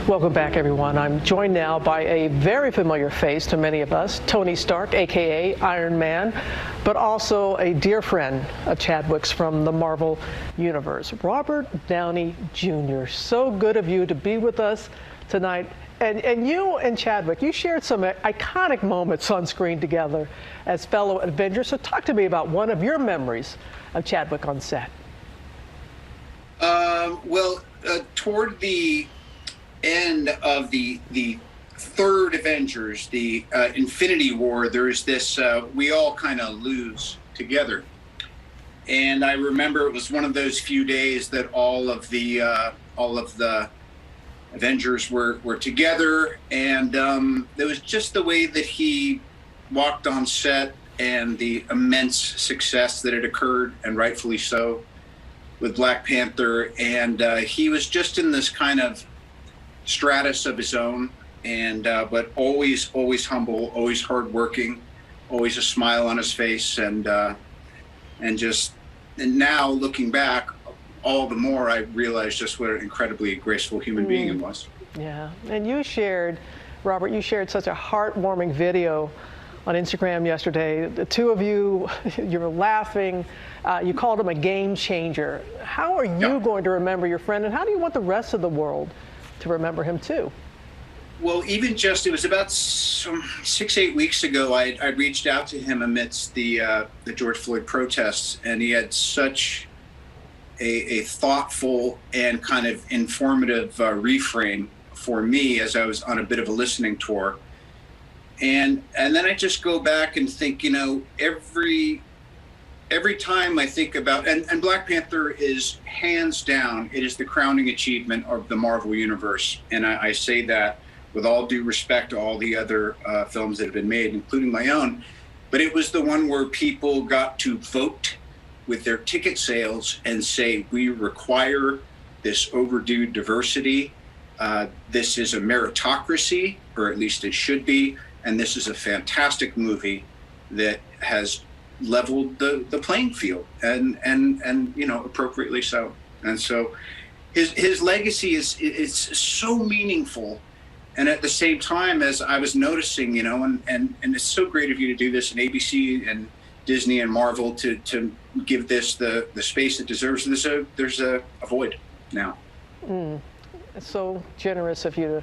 Welcome back, everyone. I'm joined now by a very familiar face to many of us, Tony Stark, a.k.a. Iron Man, but also a dear friend of Chadwick's from the Marvel Universe, Robert Downey Jr. So good of you to be with us tonight. And you and Chadwick, you shared some iconic moments on screen together as fellow Avengers. So talk to me about one of your memories of Chadwick on set. Toward the end of the third Avengers, the Infinity War, there's this we all kind of lose together, and I remember it was one of those few days that all of the Avengers were together, and it was just the way that he walked on set and the immense success that had occurred, and rightfully so, with Black Panther, and he was just in this kind of stratus of his own, and but always humble, always hardworking, always a smile on his face, and now looking back, all the more I realized just what an incredibly graceful human being he was. Yeah, and you shared, Robert, you shared such a heartwarming video on Instagram yesterday. The two of you, you were laughing. You called him a game changer. How are you going to remember your friend, and how do you want the rest of the world to remember him too? Well, even just, it was about 6-8 weeks ago, I reached out to him amidst the George Floyd protests, and he had such a thoughtful and kind of informative reframe for me as I was on a bit of a listening tour. And then I just go back and think, you know, every time I think about, and Black Panther is hands down, it is the crowning achievement of the Marvel Universe. And I say that with all due respect to all the other films that have been made, including my own. But it was the one where people got to vote with their ticket sales and say, we require this overdue diversity. This is a meritocracy, or at least it should be. And this is a fantastic movie that has leveled the playing field, and you know, appropriately so. And so his legacy is so meaningful. And at the same time, as I was noticing, you know, and it's so great of you to do this, and ABC and Disney and Marvel to give this the space it deserves. There's a void now. It's so generous of you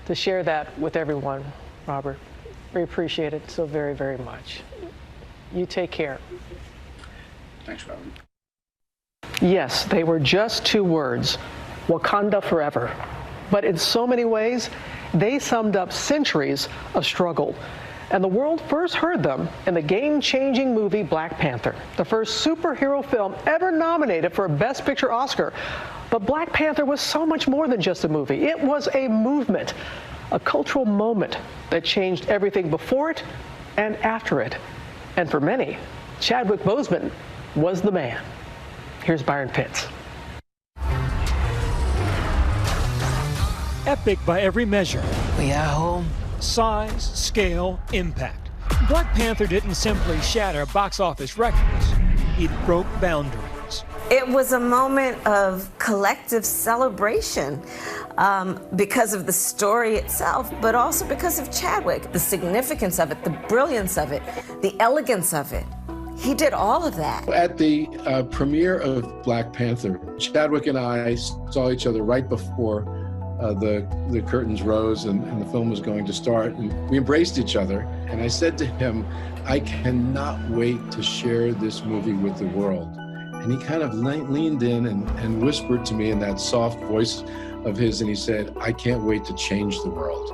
to share that with everyone, Robert. We appreciate it so very, very much. You take care. Thanks, Robert. Yes, they were just two words, Wakanda forever. But in so many ways, they summed up centuries of struggle. And the world first heard them in the game-changing movie Black Panther, the first superhero film ever nominated for a Best Picture Oscar. But Black Panther was so much more than just a movie. It was a movement, a cultural moment that changed everything before it and after it. And for many, Chadwick Boseman was the man. Here's Byron Pitts. Epic by every measure. We are home. Size, scale, impact. Black Panther didn't simply shatter box office records. It broke boundaries. It was a moment of collective celebration because of the story itself, but also because of Chadwick, the significance of it, the brilliance of it, the elegance of it. He did all of that. At the premiere of Black Panther, Chadwick and I saw each other right before the curtains rose and the film was going to start, and we embraced each other. And I said to him, I cannot wait to share this movie with the world. And he kind of leaned in and whispered to me in that soft voice of his, and he said, I can't wait to change the world.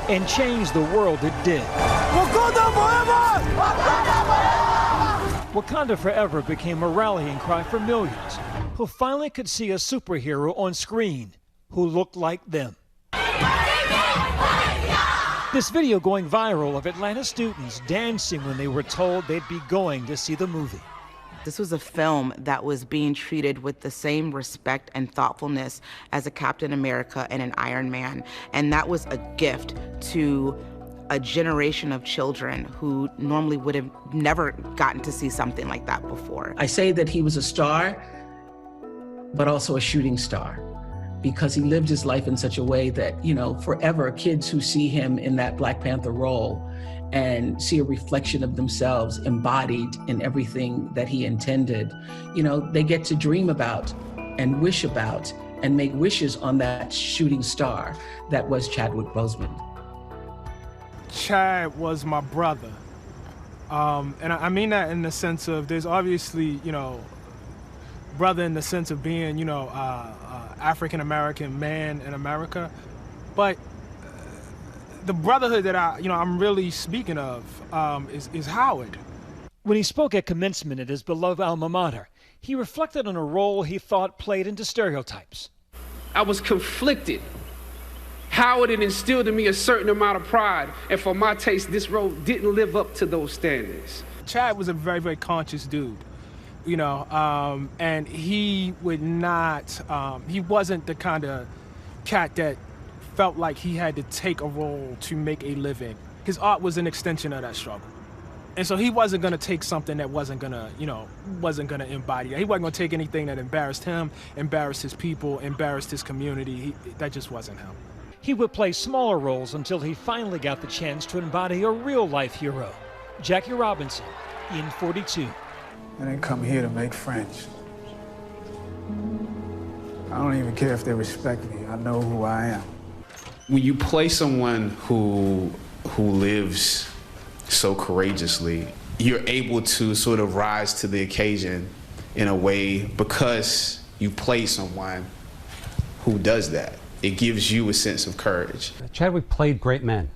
And change the world it did. Wakanda forever! Wakanda forever! Wakanda Forever became a rallying cry for millions who finally could see a superhero on screen who looked like them. This video going viral of Atlanta students dancing when they were told they'd be going to see the movie. This was a film that was being treated with the same respect and thoughtfulness as a Captain America and an Iron Man. And that was a gift to a generation of children who normally would have never gotten to see something like that before. I say that he was a star, but also a shooting star. because he lived his life in such a way that, you know, forever kids who see him in that Black Panther role and see a reflection of themselves embodied in everything that he intended, you know, they get to dream about and wish about and make wishes on that shooting star that was Chadwick Boseman. Chad was my brother. And I mean that in the sense of there's obviously, you know, brother in the sense of being, you know, African-American man in America. But the brotherhood that I'm really speaking of is Howard. When he spoke at commencement at his beloved alma mater, he reflected on a role he thought played into stereotypes. I was conflicted. Howard had instilled in me a certain amount of pride, and for my taste, this role didn't live up to those standards. Chad was a very, very conscious dude, you know, and he would not, he wasn't the kind of cat that felt like he had to take a role to make a living. His art was an extension of that struggle. And so he wasn't gonna take something that wasn't gonna, you know, wasn't gonna embody that. He wasn't gonna take anything that embarrassed him, embarrassed his people, embarrassed his community. That just wasn't him. He would play smaller roles until he finally got the chance to embody a real-life hero, Jackie Robinson, in 42. I didn't come here to make friends. I don't even care if they respect me. I know who I am. When you play someone who lives so courageously, you're able to sort of rise to the occasion in a way because you play someone who does that. It gives you a sense of courage. Chadwick played great men,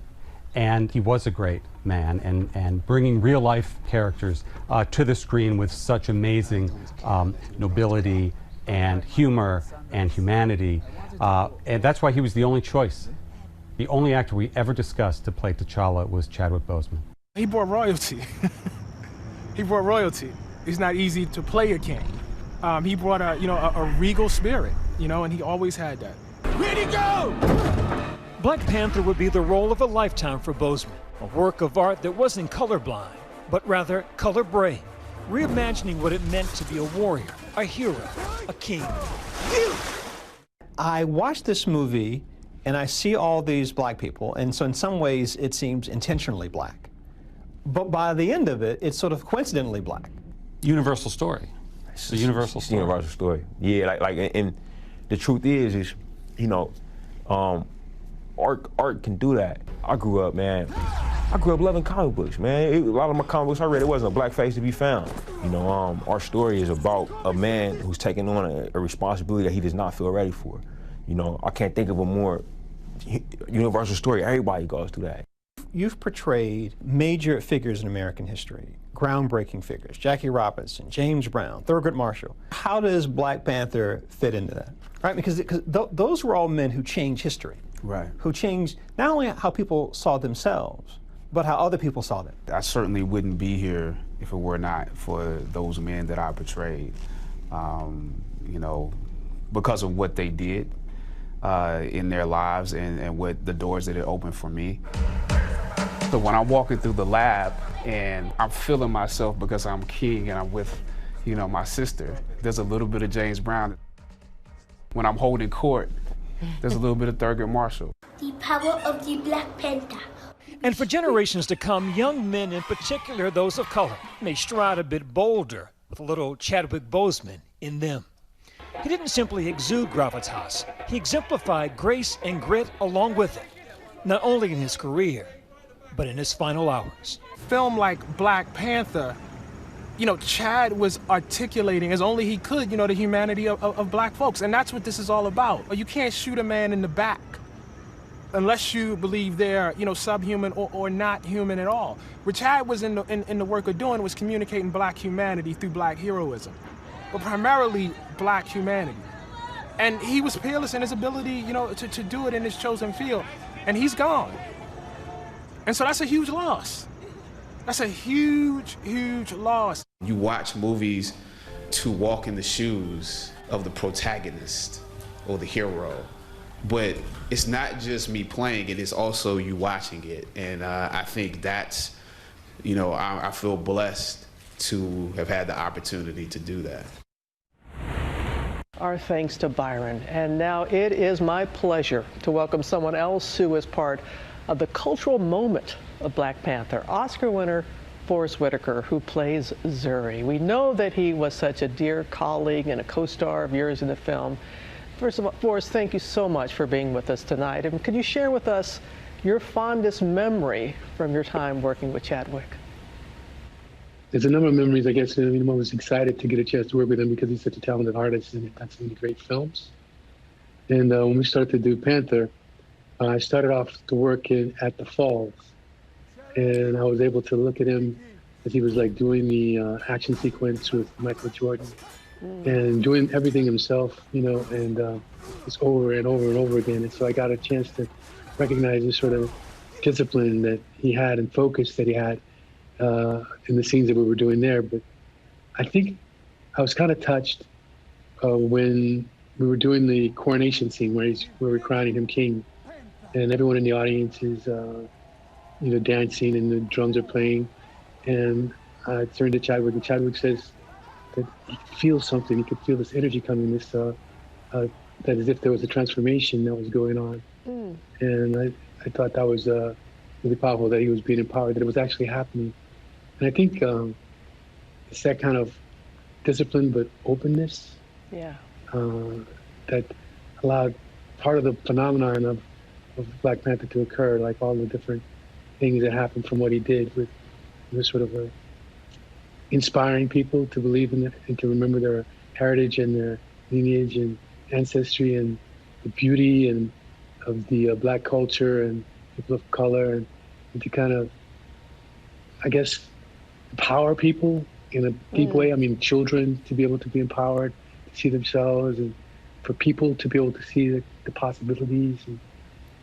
and he was a great man, and bringing real life characters to the screen with such amazing nobility and humor and humanity. And that's why he was the only choice. The only actor we ever discussed to play T'Challa was Chadwick Boseman. He brought royalty. He brought royalty. It's not easy to play a king. He brought a regal spirit, you know, and he always had that. Ready, go! Black Panther would be the role of a lifetime for Boseman, a work of art that wasn't colorblind, but rather color-brave, reimagining what it meant to be a warrior, a hero, a king. I watched this movie and I see all these black people, and so in some ways it seems intentionally black. But by the end of it, it's sort of coincidentally black. Universal story. It's a universal story. Universal story. Yeah, and the truth is, you know, art can do that. I grew up loving comic books, man. A lot of my comic books I read, it wasn't a black face to be found. You know, our story is about a man who's taking on a responsibility that he does not feel ready for. You know, I can't think of a more universal story. Everybody goes through that. You've portrayed major figures in American history, groundbreaking figures, Jackie Robinson, James Brown, Thurgood Marshall. How does Black Panther fit into that? Right, because those were all men who changed history. Right. Who changed not only how people saw themselves, but how other people saw them. I certainly wouldn't be here if it were not for those men that I portrayed, you know, because of what they did in their lives and what the doors that it opened for me. So when I'm walking through the lab and I'm feeling myself because I'm king and I'm with, you know, my sister, there's a little bit of James Brown. When I'm holding court, there's a little bit of Thurgood Marshall. The power of the Black Panther. And for generations to come, young men, in particular those of color, may stride a bit bolder with a little Chadwick Boseman in them. He didn't simply exude gravitas, he exemplified grace and grit along with it, not only in his career, but in his final hours. Film like Black Panther, you know, Chad was articulating as only he could, you know, the humanity of black folks. And that's what this is all about. You can't shoot a man in the back unless you believe they're, you know, subhuman or not human at all. What Chad was in the work of doing was communicating black humanity through black heroism, but primarily black humanity. And he was peerless in his ability, you know, to do it in his chosen field. And he's gone. And so that's a huge loss. That's a huge, huge loss. You watch movies to walk in the shoes of the protagonist or the hero, but it's not just me playing it, it's also you watching it. And I think that's, you know, I feel blessed to have had the opportunity to do that. Our thanks to Byron. And now it is my pleasure to welcome someone else who is part of the cultural moment of Black Panther, Oscar winner Forest Whitaker, who plays Zuri. We know that he was such a dear colleague and a co-star of yours in the film. First of all, Forrest, thank you so much for being with us tonight. And could you share with us your fondest memory from your time working with Chadwick? There's a number of memories, I guess. I mean, I was excited to get a chance to work with him because he's such a talented artist and he's done so many great films. And when we started to do Panther, I started off to work at the Falls. And I was able to look at him as he was like doing the action sequence with Michael Jordan and doing everything himself, you know, and just over and over and over again. And so I got a chance to recognize this sort of discipline that he had and focus that he had in the scenes that we were doing there. But I think I was kind of touched when we were doing the coronation scene where we're crowning him king, and everyone in the audience is, you know, dancing and the drums are playing. And I turned to Chadwick, and Chadwick says that he could feel something. He could feel this energy coming, this that as if there was a transformation that was going on. And I thought that was really powerful, that he was being empowered, that it was actually happening. And I think it's that kind of discipline but openness that allowed part of the phenomenon of Black Panther to occur, like all the different things that happened from what he did with sort of inspiring people to believe in it and to remember their heritage and their lineage and ancestry and the beauty and of the Black culture and people of color, and to kind of, I guess, empower people in a deep way. I mean, children to be able to be empowered, to see themselves, and for people to be able to see the possibilities.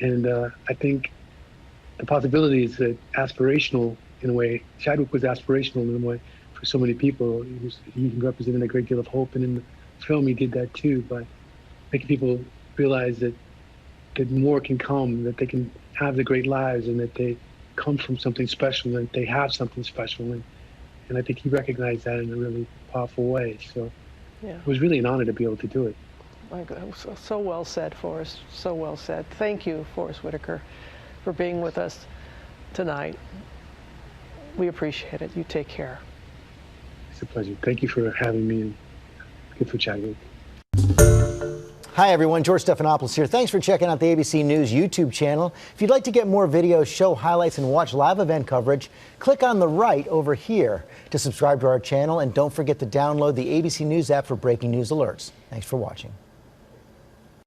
And I think the possibilities are aspirational in a way. Chadwick was aspirational in a way for so many people. He represented a great deal of hope, and in the film he did that too, by making people realize that more can come, that they can have the great lives, and that they come from something special, and that they have something special. And I think he recognized that in a really powerful way. So it was really an honor to be able to do it. My God, so well said, Forrest. So well said. Thank you, Forrest Whitaker, for being with us tonight. We appreciate it. You take care. It's a pleasure. Thank you for having me, and good for Chadwick. Hi, everyone. George Stephanopoulos here. Thanks for checking out the ABC News YouTube channel. If you'd like to get more videos, show highlights, and watch live event coverage, click on the right over here to subscribe to our channel. And don't forget to download the ABC News app for breaking news alerts. Thanks for watching.